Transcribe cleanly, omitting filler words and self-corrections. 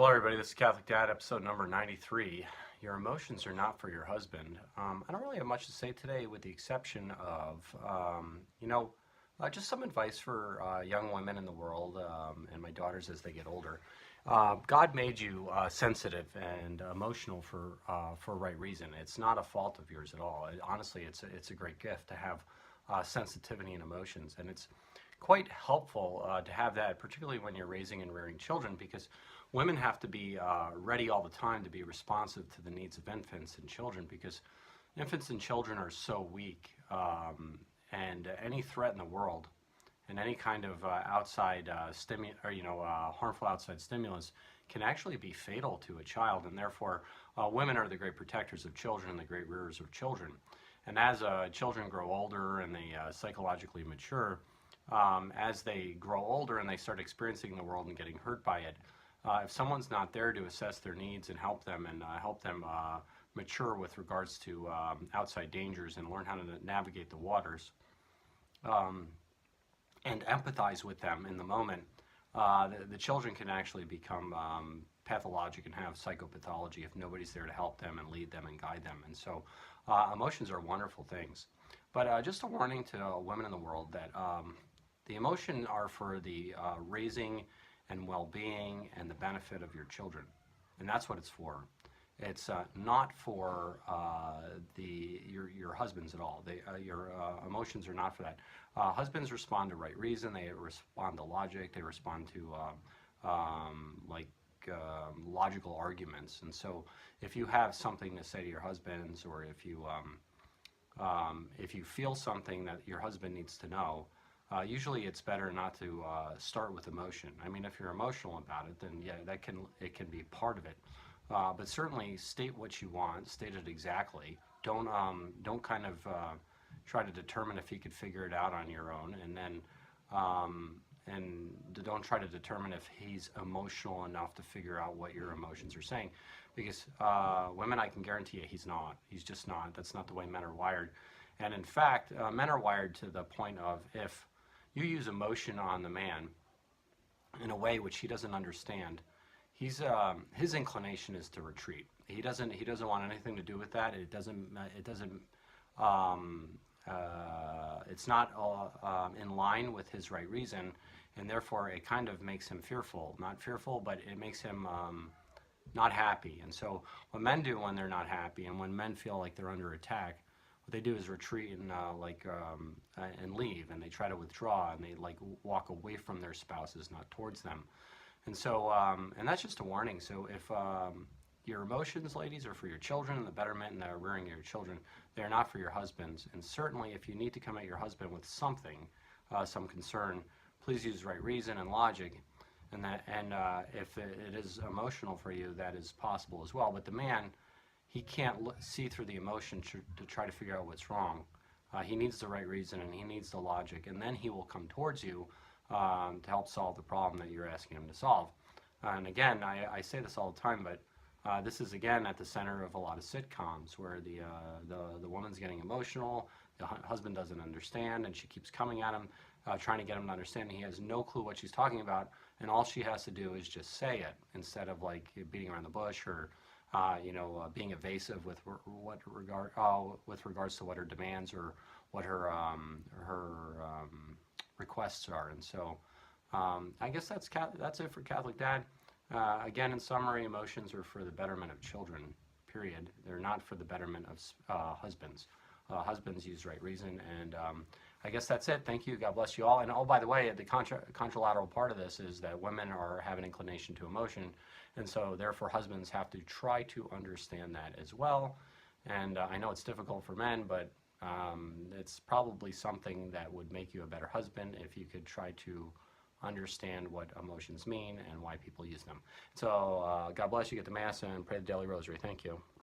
Hello, everybody. This is Catholic Dad, episode number 93. Your emotions are not for your husband. I don't really have much to say today, with the exception of, just some advice for young women in the world and my daughters as they get older. God made you sensitive and emotional for a right reason. It's not a fault of yours at all. Honestly, it's a great gift to have sensitivity and emotions, and it's quite helpful to have that, particularly when you're raising and rearing children, because women have to be ready all the time to be responsive to the needs of infants and children, because infants and children are so weak, and any threat in the world and any kind of harmful outside stimulus can actually be fatal to a child, and therefore women are the great protectors of children and the great rearers of children. And as children grow older and they psychologically mature, as they grow older and they start experiencing the world and getting hurt by it, if someone's not there to assess their needs and help them mature with regards to outside dangers and learn how to navigate the waters, and empathize with them in the moment, the children can actually become pathologic and have psychopathology if nobody's there to help them and lead them and guide them. And so emotions are wonderful things. But just a warning to women in the world that the emotion are for the raising and well-being and the benefit of your children, and that's what it's for. It's not for your husbands at all. Your emotions are not for that. Husbands respond to right reason. They respond to logic. They respond to logical arguments. And so, if you have something to say to your husbands, or if you feel something that your husband needs to know, usually it's better not to start with emotion. I mean, if you're emotional about it, then yeah, it can be part of it. But certainly state what you want, state it exactly. Don't kind of try to determine if he could figure it out on your own, and then don't try to determine if he's emotional enough to figure out what your emotions are saying. Because women, I can guarantee you, he's not. He's just not. That's not the way men are wired. And in fact, men are wired to the point of, if you use emotion on the man in a way which he doesn't understand, his inclination is to retreat. He doesn't want anything to do with that. It's not in line with his right reason, and therefore it kind of makes him fearful. Not fearful, but it makes him not happy. And so what men do when they're not happy, and when men feel like they're under attack, what they do is retreat and leave, and they try to withdraw, and they walk away from their spouses, not towards them. And so, and that's just a warning. So if your emotions, ladies, are for your children and the betterment and the rearing of your children, they're not for your husbands. And certainly, if you need to come at your husband with something, some concern, please use right reason and logic. And if it is emotional for you, that is possible as well. But the man, he can't see through the emotion to try to figure out what's wrong. He needs the right reason, and he needs the logic, and then he will come towards you to help solve the problem that you're asking him to solve. And again, I say this all the time, but this is again at the center of a lot of sitcoms, where the woman's getting emotional, the husband doesn't understand, and she keeps coming at him, trying to get him to understand. And he has no clue what she's talking about, and all she has to do is just say it, instead of beating around the bush, or being evasive with regards to what her demands or what her requests are. And so I guess that's it for Catholic Dad. Again, in summary, emotions are for the betterment of children, period. They're not for the betterment of husbands. Husbands use right reason, and I guess that's it. Thank you. God bless you all. And oh, by the way, the contralateral part of this is that women have an inclination to emotion, and so therefore husbands have to try to understand that as well. And I know it's difficult for men, but it's probably something that would make you a better husband if you could try to understand what emotions mean and why people use them. So God bless you. Get the Mass and pray the Daily Rosary. Thank you.